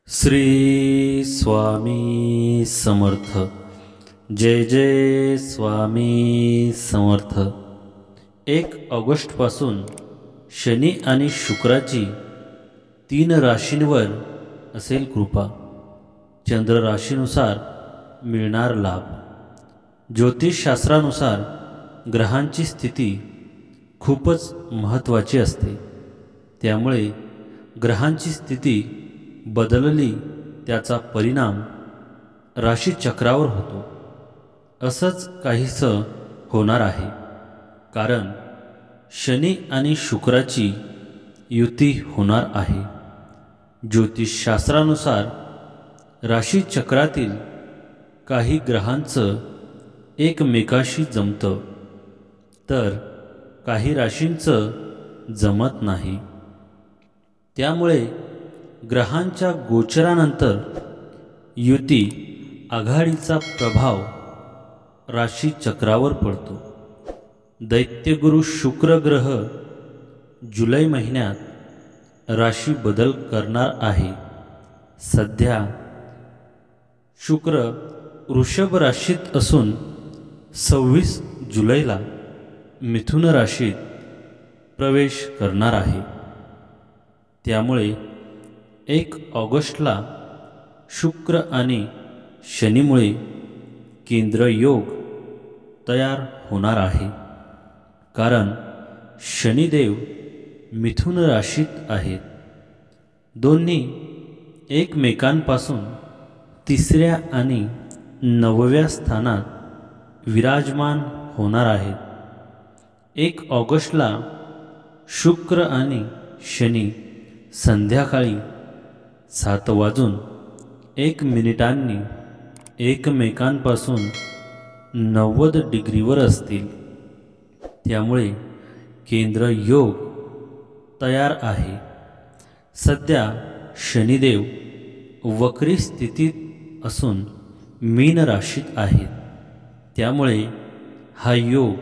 श्री स्वामी समर्थ। जय जय स्वामी समर्थ। 1 ऑगस्टपासून शनी आणि शुक्राची 3 राशींवर असेल कृपा। चंद्र राशीनुसार मिळणार लाभ। ज्योतिषशास्त्रानुसार ग्रहांची स्थिती खूपच महत्त्वाची असते, त्यामुळे ग्रहांची स्थिती बदलली त्याचा परिणाम राशीचक्रावर होतो। असंच काहीसं होणार आहे, कारण शनी आणि शुक्राची युती होणार आहे। ज्योतिषशास्त्रानुसार राशीचक्रातील काही ग्रहांचं एकमेकाशी जमतं, तर काही राशींचं जमत नाही। त्यामुळे ग्रहांच्या गोचरानंतर युती आघाडीचा प्रभाव राशीचक्रावर पडतो। दैत्यगुरु शुक्र ग्रह जुलै महिन्यात राशी बदल करणार आहे। सध्या शुक्र वृषभ राशीत असून 26 जुलैला मिथुन राशीत प्रवेश करणार आहे। त्यामुळे 1 ऑगस्टला शुक्र आणि शनीमुळे केंद्र योग तयार होणार आहे, कारण शनिदेव मिथुन राशीत आहेत। दोन्ही एकमेकांपासून 3ऱ्या आणि 9व्या स्थानात विराजमान होणार आहेत। 1 ऑगस्टला शुक्र आणि शनी संध्याकाळी 7:01 एकमेकांपासून 90 डिग्रीवर असतील, त्यामुळे केंद्र योग तयार आहे। सध्या शनिदेव वक्री स्थितीत असून मीन राशीत आहेत, त्यामुळे हा योग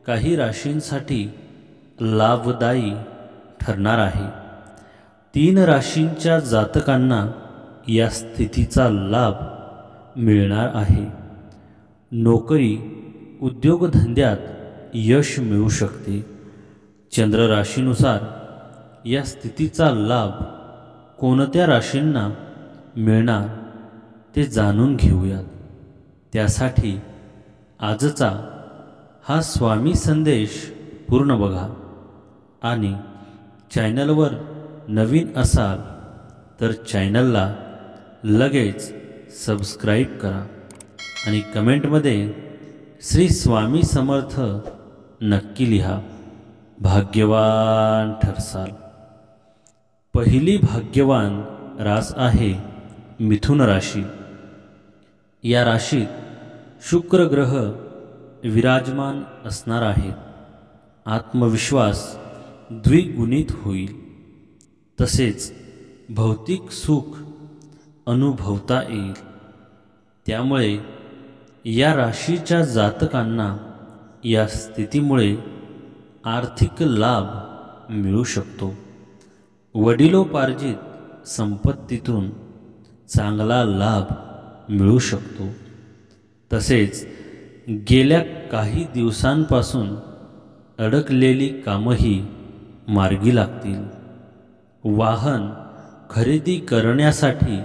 काही राशींसाठी लाभदायी ठरणार आहे। 3 राशींच्या जातकांना या स्थितीचा लाभ मिळणार आहे। नोकरी उद्योगधंद्यात यश मिळू शकते। चंद्र राशीनुसार या स्थितीचा लाभ कोणत्या राशींना मिळणार ते जाणून घेऊयात। त्यासाठी आजचा हा स्वामी संदेश पूर्ण बघा, आणि चॅनलवर नवीन असाल तर चॅनलला लगेच सबस्क्राईब करा आणि कमेंटमध्ये श्री स्वामी समर्थ नक्की लिहा, भाग्यवान ठरसाल। पहिली भाग्यवान रास आहे मिथुन राशी। या राशीत शुक्र ग्रह विराजमान असणार आहे। आत्मविश्वास द्विगुणित होईल, तसेच भौतिक सुख अनुभवता येईल। त्यामुळे या राशीच्या जातकांना या स्थितीमुळे आर्थिक लाभ मिळू शकतो। वडिलोपार्जित संपत्तीतून चांगला लाभ मिळू शकतो। तसेच गेल्या काही दिवसांपासून अडकलेली कामंही मार्गी लागतील। वाहन खरेदी करण्यासाठी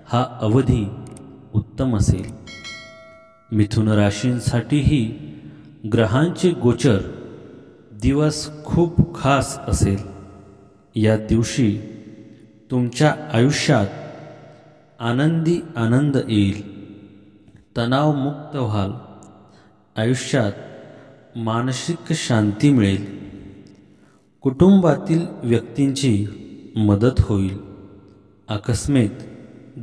हा अवधी उत्तम असेल। मिथुन राशींसाठीही ग्रहांचे गोचर दिवस खूप खास असेल। या दिवशी तुमच्या आयुष्यात आनंद येईल, तणावमुक्त व्हाल, आयुष्यात मानसिक शांती मिळेल, कुटुंबातील व्यक्तींची मदत होईल, आकस्मिक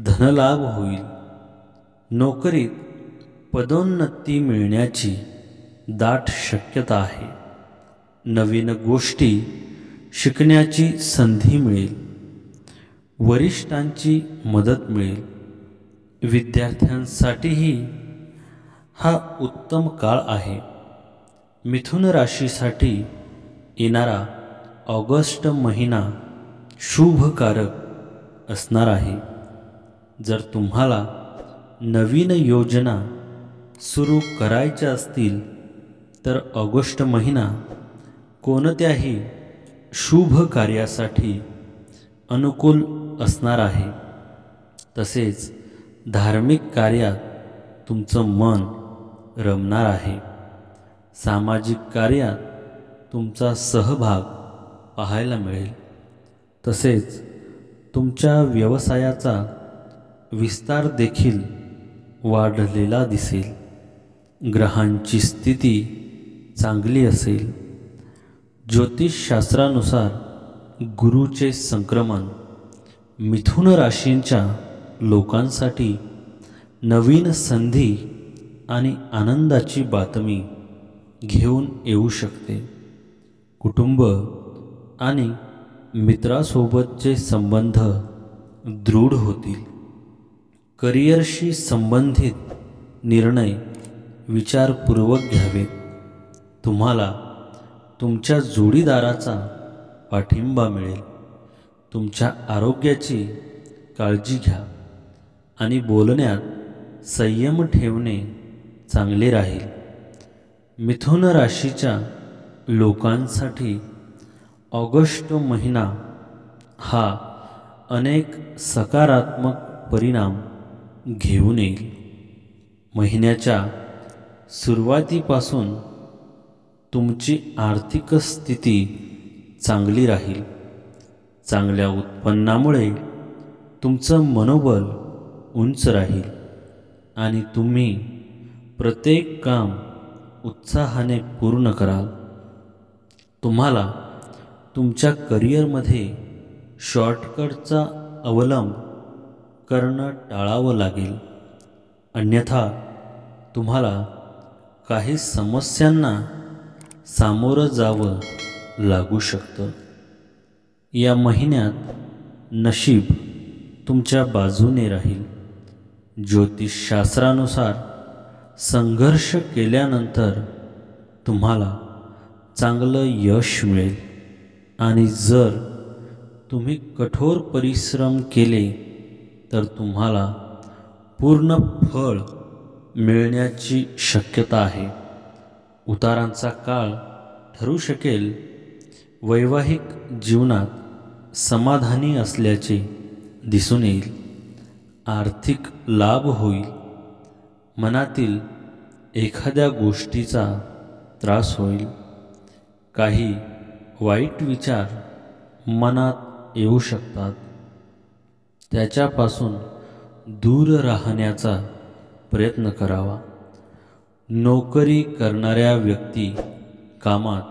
धनलाभ होईल, नोकरीत पदोन्नती मिळण्याची दाट शक्यता आहे, नवीन गोष्टी शिकण्याची संधी मिळेल, वरिष्ठांची मदत मिळेल। विद्यार्थ्यांसाठीही हा उत्तम काळ आहे। मिथुन राशीसाठी येणारा ऑगस्ट महिना शुभकारक असणार आहे. जर तुम्हाला नवीन योजना सुरू करायच्या असतील तर ऑगस्ट महिना कोणत्याही शुभ कार्यासाठी अनुकूल असणार आहे. तसेच धार्मिक कार्यात तुमचं मन रमणार आहे. सामाजिक कार्यात तुमचा सहभाग पाहायला मिळेल. तसेच तुमच्या व्यवसायाचा विस्तार देखील वाढलेला दिसेल. ग्रहांची स्थिती चांगली असेल. ज्योतिषशास्त्रानुसार गुरुचे संक्रमण मिथुन राशींच्या लोकांसाठी नवीन संधी आणि आनंदाची बातमी घेऊन येऊ शकते. कुटुंब आणि मित्रासोबतचे संबंध दृढ होतील. करिअरशी संबंधित निर्णय विचारपूर्वक घ्यावेत. तुम्हाला तुमच्या जोडीदाराचा पाठिंबा मिळेल. तुमच्या आरोग्याची काळजी घ्या आणि बोलण्यात संयम ठेवणे चांगले राहील. मिथुन राशीच्या लोकांसाठी ऑगस्ट महिना हा अनेक सकारात्मक परिणाम घेऊन येईल. महिन्याच्या सुरुवातीपासून तुमची आर्थिक स्थिती चांगली राहील. चांगल्या उत्पन्नामुळे तुमचं मनोबल उंच राहील आणि तुम्ही प्रत्येक काम उत्साहाने पूर्ण कराल. तुम्हाला तुमच्या करिअरमध्ये शॉर्टकटचा अवलंब करणं टाळावं लागेल. अन्यथा तुम्हाला काही समस्यांना सामोरं जावं लागू शकतं. या महिन्यात नशीब तुमच्या बाजूने राहील. ज्योतिषशास्त्रानुसार संघर्ष केल्यानंतर तुम्हाला चांगलं यश मिळेल आणि जर तुम्ही कठोर परिश्रम केले तर तुम्हाला पूर्ण फळ मिळण्याची शक्यता आहे. उतारांचा काळ ठरू शकेल. वैवाहिक जीवनात समाधानी असल्याचे दिसून येईल. आर्थिक लाभ होईल. मनातील एखाद्या गोष्टीचा त्रास होईल. काही वाईट विचार मनात येऊ शकतात. त्याच्यापासून दूर राहण्याचा प्रयत्न करावा. नोकरी करणाऱ्या व्यक्ती कामात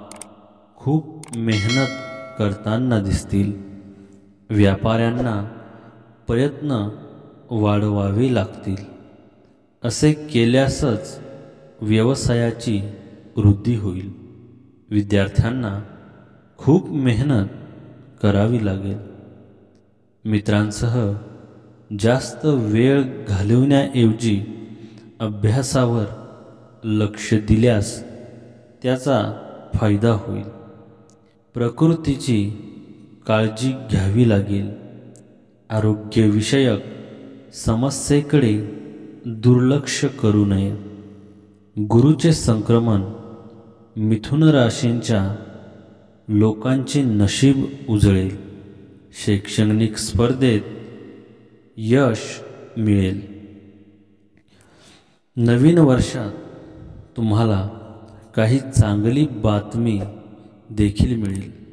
खूप मेहनत करताना दिसतील. व्यापाऱ्यांना प्रयत्न वाढवावे लागतील. असे केल्यासच व्यवसायाची वृद्धी होईल. विद्यार्थ्यांना खूप मेहनत करावी लागेल. मित्रांसह जास्त वेळ घालवण्याऐवजी अभ्यासावर लक्ष दिल्यास त्याचा फायदा होईल. प्रकृतीची काळजी घ्यावी लागेल. आरोग्यविषयक समस्येकडे दुर्लक्ष करू नये. गुरुचे संक्रमण मिथुन राशींच्या लोकांचे नशीब उजळेल. शैक्षणिक स्पर्धेत यश मिळेल. नवीन वर्षात तुम्हाला काही चांगली बातमी देखील मिळेल.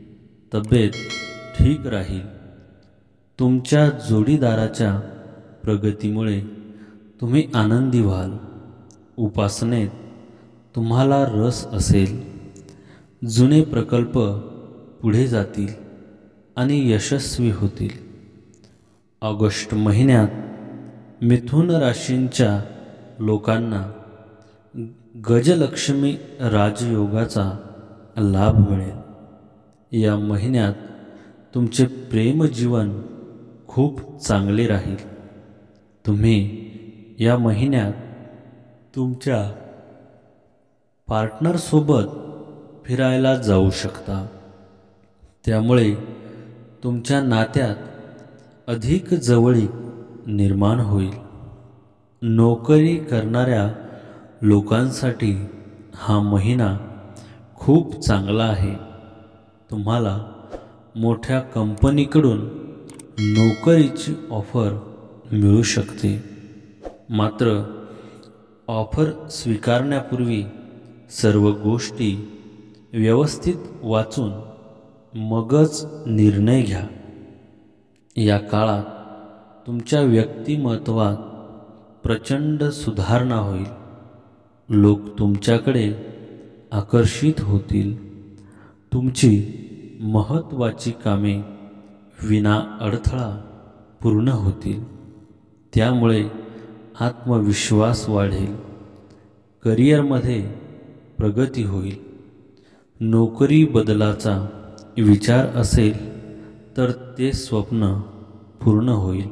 तब्येत ठीक राहील. तुमच्या जोडीदाराच्या प्रगतीमुळे तुम्ही आनंदी व्हाल. उपासनेत तुम्हाला रस असेल. जुने प्रकल्प पुढे जातील आणि यशस्वी होतील. ऑगस्ट महिन्यात मिथुन राशींच्या लोकांना गजलक्ष्मी राजयोगाचा लाभ मिळेल. या महिन्यात तुमचे प्रेमजीवन खूप चांगले राहील. तुम्ही या महिन्यात तुमच्या पार्टनरसोबत फिरायला जाऊ शकता. त्यामुळे तुमच्या नात्यात अधिक जवळीक निर्माण होईल. नोकरी करणाऱ्या लोकांसाठी हा महिना खूप चांगला आहे. तुम्हाला मोठ्या कंपनीकडून नोकरीची ऑफर मिळू शकते. मात्र ऑफर स्वीकारण्यापूर्वी सर्व गोष्टी व्यवस्थित वाचून मगच निर्णय घ्या. या काळात तुमच्या व्यक्तिमत्वात प्रचंड सुधारणा होईल. लोक तुमच्याकडे आकर्षित होतील. तुमची महत्त्वाची कामे विना अडथळा पूर्ण होतील. त्यामुळे आत्मविश्वास वाढेल. करिअरमध्ये प्रगती होईल. नोकरी बदलाचा विचार असेल तर ते स्वप्न पूर्ण होईल.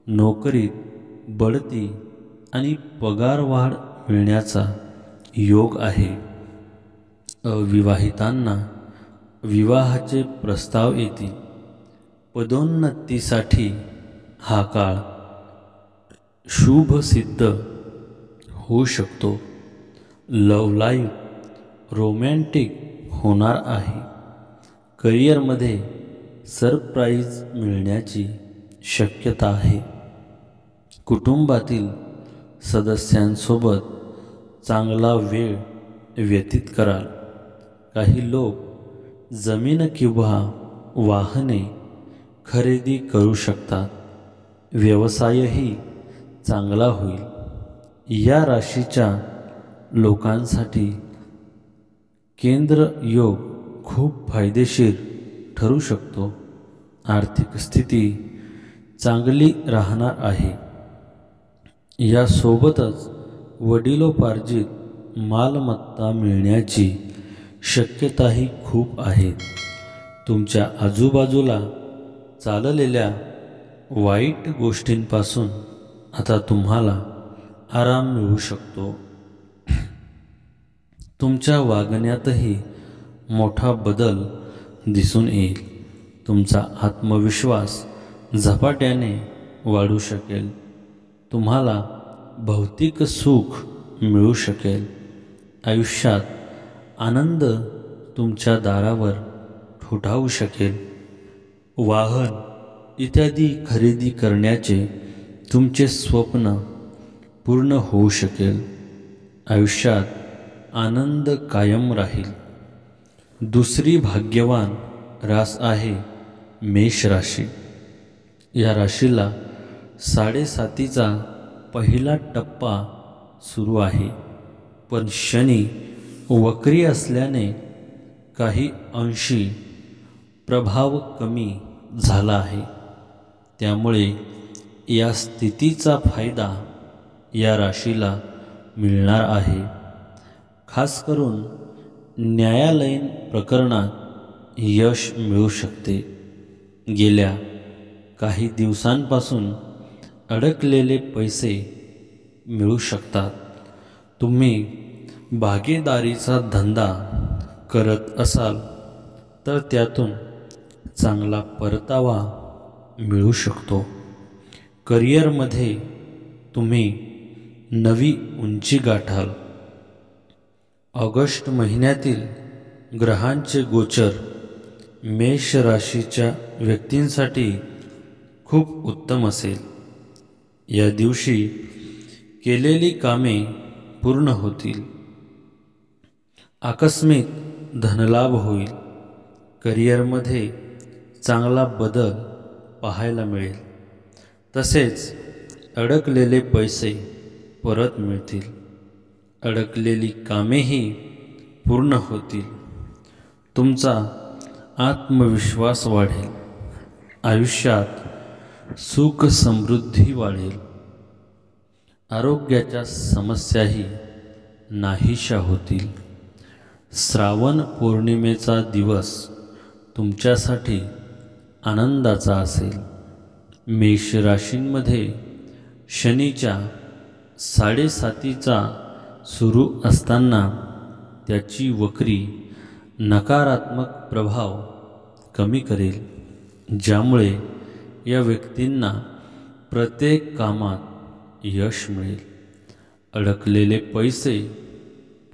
नोकरीत बढती आणि पगारवाढ मिळण्याचा योग आहे. अविवाहितांना विवाहाचे प्रस्ताव येतील. पदोन्नतीसाठी हा काळ शुभ सिद्ध होऊ शकतो. लव्ह लाईफ रोमॅन्टिक होणार आहे. करिअरमध्ये सरप्राईज मिळण्याची शक्यता आहे. कुटुंबातील सदस्यांसोबत चांगला वेळ व्यतीत कराल. काही लोक जमीन किंवा वाहने खरेदी करू शकतात. व्यवसायही चांगला होईल. या राशीच्या लोकांसाठी केंद्र योग खूप फायदेशीर ठरू शकतो. आर्थिक स्थिती चांगली राहणार आहे. यासोबतच वडिलोपार्जित मालमत्ता मिळण्याची शक्यताही खूप आहे. तुमच्या आजूबाजूला चाललेल्या वाईट गोष्टींपासून आता तुम्हाला आराम मिळू शकतो. तुमच्या वागण्यातही मोठा बदल दिसून येईल. तुमचा आत्मविश्वास झपाट्याने वाढू शकेल. तुम्हाला भौतिक सुख मिळू शकेल. आयुष्यात आनंद तुमच्या दारावर ठोठावू शकेल. वाहन इत्यादी खरेदी करण्याचे तुमचे स्वप्न पूर्ण होऊ शकेल. आयुष्यात आनंद कायम राहील. दुसरी भाग्यवान रास आहे मेष राशी. या राशीला 7.5चा पहिला टप्पा सुरू आहे. पण शनी वक्री असल्याने काही अंशी प्रभाव कमी झाला आहे. त्यामुळे या स्थितीचा फायदा या राशीला मिळणार आहे. खास करून न्यायालयीन प्रकरणात यश मिळू शकते. गेल्या काही दिवसांपासून अडकलेले पैसे मिळू शकतात. तुम्ही भागीदारीचा धंदा करत असाल तर त्यातून चांगला परतावा मिळू शकतो. करिअरमध्ये तुम्ही नवी उंची गाठाल. ऑगस्ट महिन्यातील ग्रहांचे गोचर मेष राशीच्या व्यक्तींसाठी खूप उत्तम असेल. या दिवशी केलेली कामे पूर्ण होतील. आकस्मिक धनलाभ होईल. करिअरमध्ये चांगला बदल पाहायला मिळेल. तसेच अडकलेले पैसे परत मिळतील. अडकलेली कामेही पूर्ण होतील. तुमचा आत्मविश्वास वाढेल. आयुष्यात सुख समृद्धी वाढेल. आरोग्याच्या समस्याही नाहीशा होतील. श्रावण पौर्णिमेचा दिवस तुमच्यासाठी आनंदाचा असेल. मेष राशींमध्ये शनीच्या 7.5चा सुरू असताना त्याची वक्री नकारात्मक प्रभाव कमी करेल, ज्यामुळे या व्यक्तींना प्रत्येक कामात यश मिळेल. अडकलेले पैसे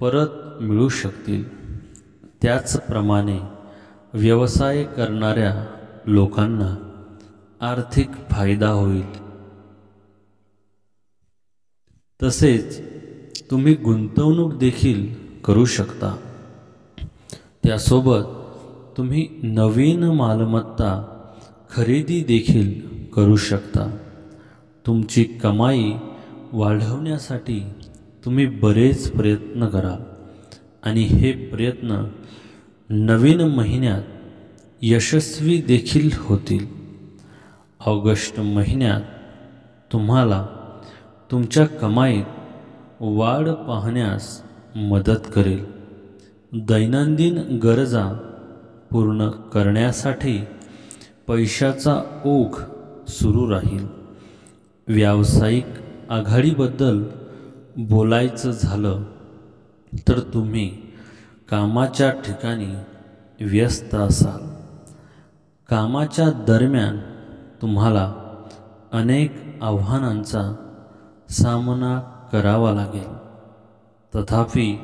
परत मिळू शकतील. त्याचप्रमाणे व्यवसाय करणाऱ्या लोकांना आर्थिक फायदा होईल. तसेच तुम्ही गुंतवणूक देखील करू शकता. त्यासोबत तुम्ही नवीन मालमत्ता खरेदी देखील करू शकता. तुमची कमाई वाढवण्यासाठी तुम्ही बरेच प्रयत्न करा आणि हे प्रयत्न नवीन महिन्यात यशस्वी देखील होतील. ऑगस्ट महिन्यात तुम्हाला तुमच्या कमाईत वाढ पाहण्यास मदत करेल. दैनंदिन गरजा पूर्ण करण्यासाठी पैशाचा ओघ सुरू राहील. व्यावसायिक आघाडीबद्दल बोलायचं झालं तर तुम्ही कामाच्या ठिकाणी व्यस्त असाल. कामाच्या दरम्यान तुम्हाला अनेक आव्हानांचा सामना करावा लागेल. तथापि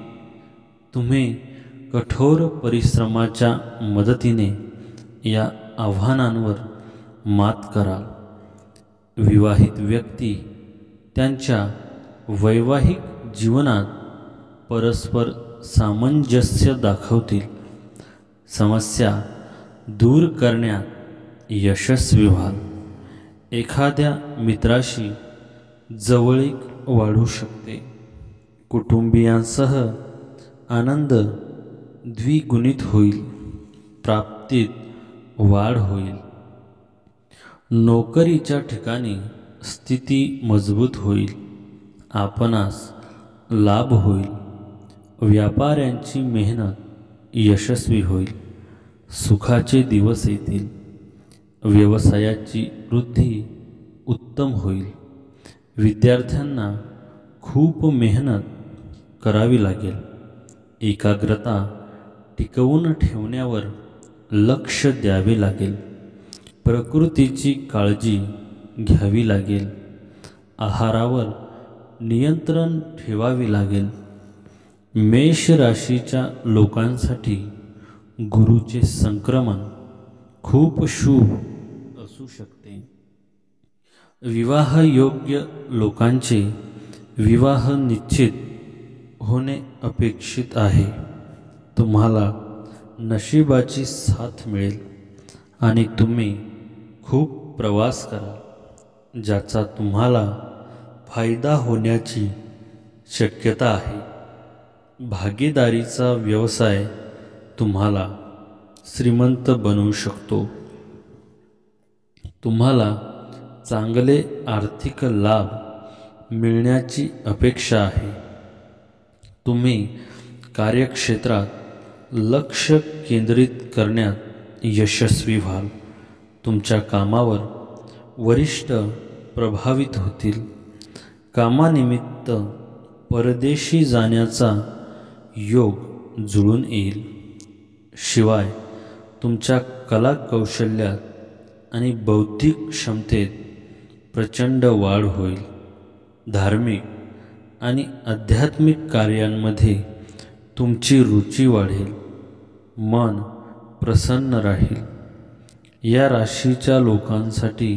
तुम्ही कठोर परिश्रमाच्या मदतीने या आव्हानांवर मात कराल. विवाहित व्यक्ती त्यांच्या वैवाहिक जीवनात परस्पर सामंजस्य दाखवतील. समस्या दूर करण्यात यशस्वी व्हाल. एखाद्या मित्राशी जवळीक वाढू शकते. कुटुंबियांसह आनंद द्विगुणित होईल. प्राप्तीत वाढ होईल. नोकरीच्या ठिकाणी स्थिती मजबूत होईल. आपणास लाभ होईल. व्यापाऱ्यांची मेहनत यशस्वी होईल. सुखाचे दिवस येतील. व्यवसायाची वृद्धी उत्तम होईल. विद्यार्थ्यांना खूप मेहनत करावी लागेल. एकाग्रता टिकवून ठेवण्यावर लक्ष द्यावे लागेल. प्रकृतीची काळजी घ्यावी लागेल. आहारावर नियंत्रण ठेवावे लागेल. मेष राशीच्या लोकांसाठी गुरुचे संक्रमण खूप शुभ असू शकते. विवाहयोग्य लोकांचे विवाह निश्चित होणे अपेक्षित आहे. तुम्हाला नशिबाची साथ मिळेल आणि तुम्ही खूप प्रवास कराल ज्याचा तुम्हाला फायदा होण्याची शक्यता आहे. भागीदारीचा व्यवसाय तुम्हाला श्रीमंत बनवू शकतो. तुम्हाला चांगले आर्थिक लाभ मिळण्याची अपेक्षा आहे. तुम्ही कार्यक्षेत्रात लक्ष केंद्रित करण्यात यशस्वी व्हाल. तुमच्या कामावर वरिष्ठ प्रभावित होतील. कामानिमित्त परदेशी जाण्याचा योग जुळून येईल. शिवाय तुमच्या कला कौशल्यात आणि बौद्धिक क्षमतेत प्रचंड वाढ होईल. धार्मिक आणि आध्यात्मिक कार्यांमध्ये तुमची रुची वाढेल. मन प्रसन्न राहील. या राशीच्या लोकांसाठी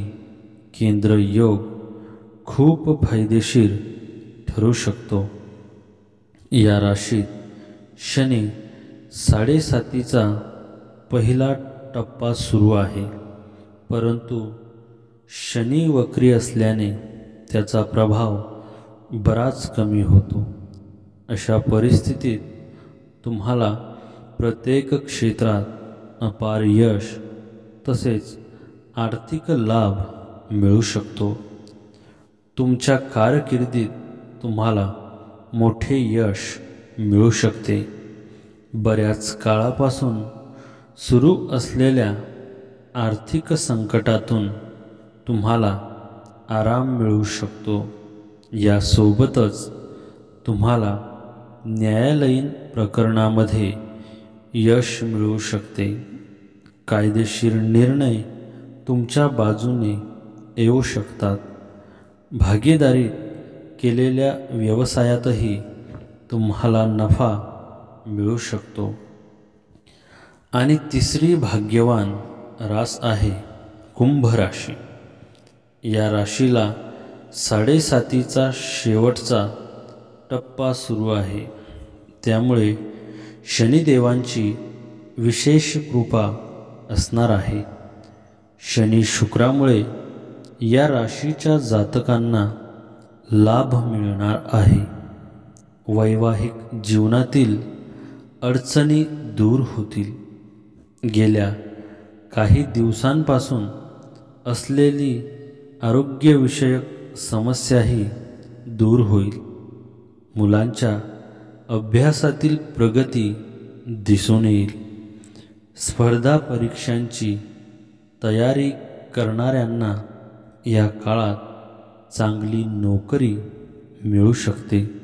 केंद्र योग खूप फायदेशीर ठरू शकतो. या राशीत शनी 7.5चा पहिला टप्पा सुरू आहे, परंतु शनी वक्री असल्याने त्याचा प्रभाव बराच कमी होतो. अशा परिस्थितीत तुम्हाला प्रत्येक क्षेत्रात अपार यश तसेच आर्थिक लाभ मिळू शकतो. तुमच्या कारकिर्दीत तुम्हाला मोठे यश मिळू शकते. बऱ्याच काळापासून सुरू असलेल्या आर्थिक संकटातून तुम्हाला आराम मिळू शकतो. यासोबतच तुम्हाला न्यायालयीन प्रकरणामध्ये यश मिळू शकते. कायदेशीर निर्णय तुमच्या बाजूने येऊ शकतात. भागीदारी केलेल्या व्यवसायातही तुम्हाला नफा मिळू शकतो. आणि तिसरी भाग्यवान रास आहे कुंभ राशी. या राशीला 7.5चा शेवटचा टप्पा सुरू आहे. त्यामुळे शनिदेवांची विशेष कृपा असणार आहे. शनी शुक्रामुळे या राशीच्या जातकांना लाभ मिळणार आहे. वैवाहिक जीवनातील अडचणी दूर होतील. गेल्या काही दिवसांपासून असलेली आरोग्यविषयक समस्याही दूर होईल. मुलांच्या अभ्यासातील प्रगती दिसून येईल. स्पर्धा परीक्षांची तयारी करणाऱ्यांना या काळात चांगली नोकरी मिळू शकते.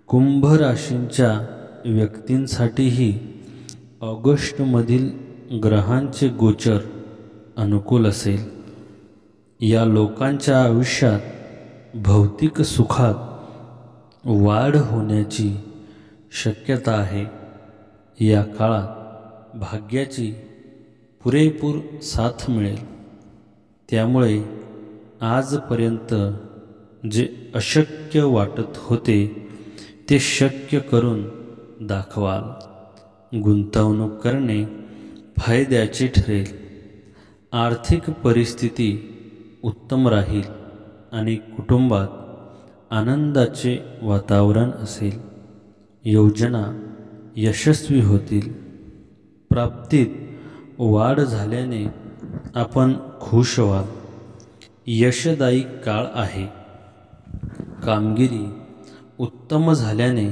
कुंभ राशींच्या व्यक्तींसाठीही ऑगस्टमधील ग्रहांचे गोचर अनुकूल असेल. या लोकांच्या आयुष्यात भौतिक सुखात वाढ होण्याची शक्यता आहे. या काळात भाग्याची पुरेपूर साथ मिळेल. त्यामुळे आजपर्यंत जे अशक्य वाटत होते ते शक्य करून दाखवाल. गुंतवणूक करणे फायद्याचे ठरेल. आर्थिक परिस्थिती उत्तम राहील आणि कुटुंबात आनंदाचे वातावरण असेल. योजना यशस्वी होतील. प्राप्तीत वाढ झाल्याने आपण खुश व्हाल. यशदायी काळ आहे. कामगिरी उत्तम झाल्याने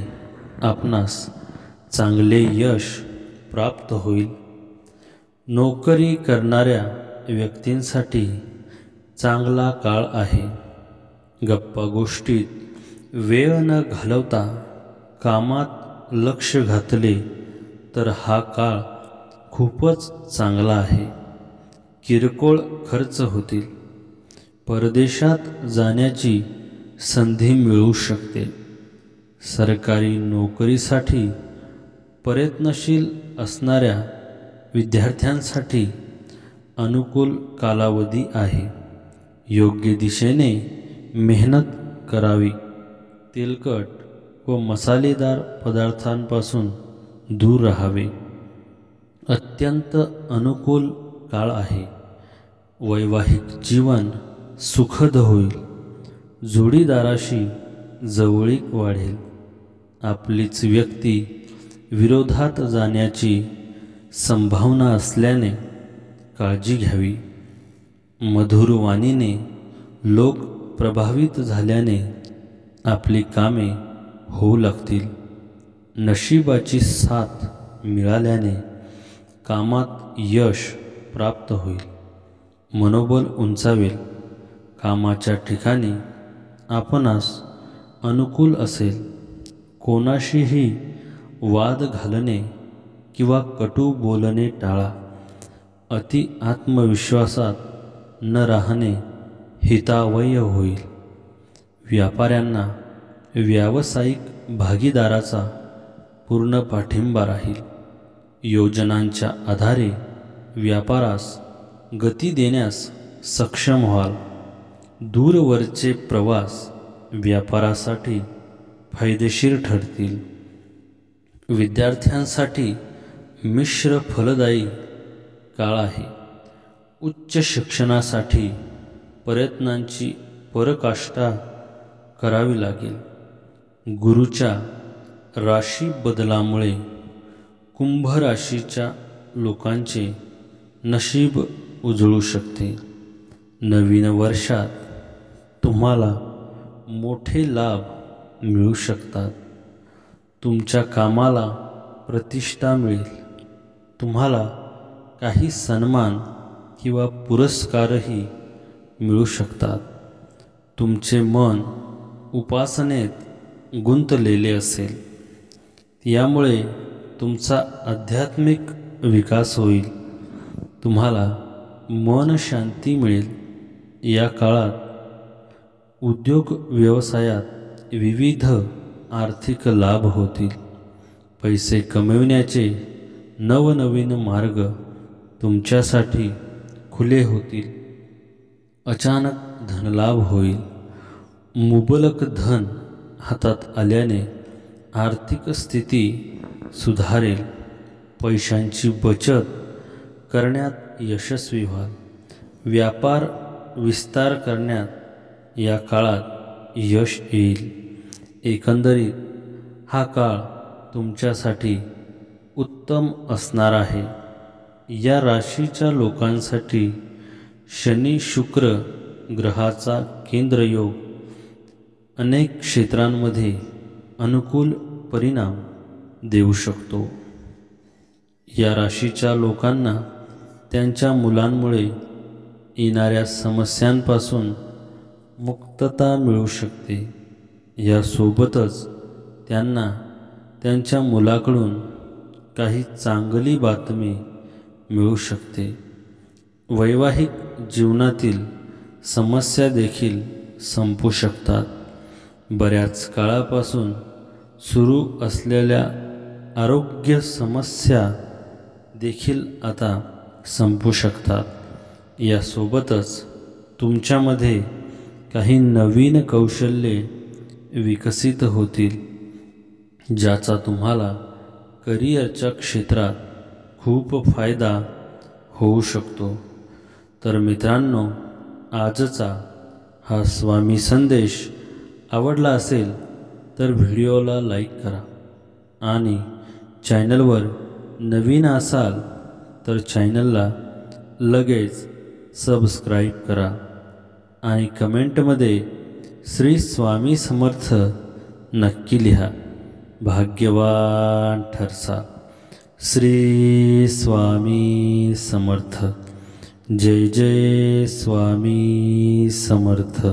आपणास चांगले यश प्राप्त होईल. नोकरी करणाऱ्या व्यक्तींसाठी चांगला काळ आहे. गप्पा गोष्टीत वेळ न घालवता कामात लक्ष घातले तर हा काळ खूपच चांगला आहे. किरकोळ खर्च होतील. परदेशात जाण्याची संधी मिळू शकते. सरकारी नोकरीसाठी प्रयत्नशील असणाऱ्या विद्यार्थ्यांसाठी अनुकूल कालावधी आहे. योग्य दिशेने मेहनत करावी. तेलकट व मसालेदार पदार्थांपासून दूर राहावे. अत्यंत अनुकूल काळ आहे. वैवाहिक जीवन सुखद होईल. जोडीदाराशी जवळीक वाढेल. आपलीच व्यक्ती विरोधात जाण्याची संभावना असल्याने काळजी घ्यावी. मधुर वाणीने लोक प्रभावित झाल्याने आपली कामे होऊ लागतील. नशिबाची साथ मिळाल्याने कामात यश प्राप्त होईल. मनोबल उंचावेल. कामाच्या ठिकाणी आपणास अनुकूल असेल. कोणाशीही वाद घालणे किंवा कटू बोलणे टाळा. अति आत्मविश्वासात न राहणे हितावह होईल. व्यापाऱ्यांना व्यावसायिक भागीदाराचा पूर्ण पाठिंबा राहील. योजनांच्या आधारे व्यापारास गती देण्यास सक्षम व्हाल. दूरवरचे प्रवास व्यापारासाठी फायदेशीर ठरतील. विद्यार्थ्यांसाठी मिश्र फलदायी काळ आहे. उच्च शिक्षणासाठी प्रयत्नांची पराकाष्ठा करावी लागेल. गुरुच्या राशी बदलामुळे कुंभ राशीच्या लोकांचे नशीब उजळू शकते. नवीन वर्षात तुम्हाला मोठे लाभ मिळू शकतात. तुमच्या कामाला प्रतिष्ठा मिळेल. तुम्हाला काही सन्मान किंवा पुरस्कारही मिळू शकतात. तुमचे मन उपासनेत गुंतलेले असेल. यामुळे तुमचा आध्यात्मिक विकास होईल. तुम्हाला मन शांती मिळेल. या काळात उद्योग व्यवसायात विविध आर्थिक लाभ होतील. पैसे कमविण्याचे नवनवीन मार्ग तुमच्यासाठी खुले होतील. अचानक धनलाभ होईल. मुबलक धन हातात आल्याने आर्थिक स्थिती सुधारेल. पैशांची बचत करण्यात यशस्वी व्हाल. व्यापार विस्तार करण्यात या काळात यश येईल. एकंदरीत हा काळ तुमच्यासाठी उत्तम असणार आहे. या राशीच्या लोकांसाठी शनी शुक्र ग्रहाचा केंद्रयोग अनेक क्षेत्रांमध्ये अनुकूल परिणाम देऊ शकतो. या राशीच्या लोकांना त्यांच्या मुलांमुळे येणाऱ्या समस्यांपासून मुक्तता मिळू शकते. यासोबतच त्यांना त्यांच्या मुलाकडून काही चांगली बातमी मिळू शकते. वैवाहिक जीवनातील समस्या देखील संपू शकतात. बऱ्याच काळापासून सुरू असलेल्या आरोग्य समस्या देखील आता संपू शकतात. यासोबतच तुमच्यामध्ये काही नवीन कौशल्ये विकसित होतील, ज्याचा तुम्हाला करिअरच्या क्षेत्रात खूप फायदा होऊ शकतो. तर मित्रांनो, आजचा हा स्वामी संदेश आवडला असेल तर व्हिडिओला लाईक करा आणि चॅनलवर नवीन असाल तर चॅनलला लगेच सबस्क्राईब करा आणि कमेंटमध्ये श्री स्वामी समर्थ नक्की लिहा. भाग्यवान ठरसा. श्री स्वामी समर्थ. जय जय स्वामी समर्थ.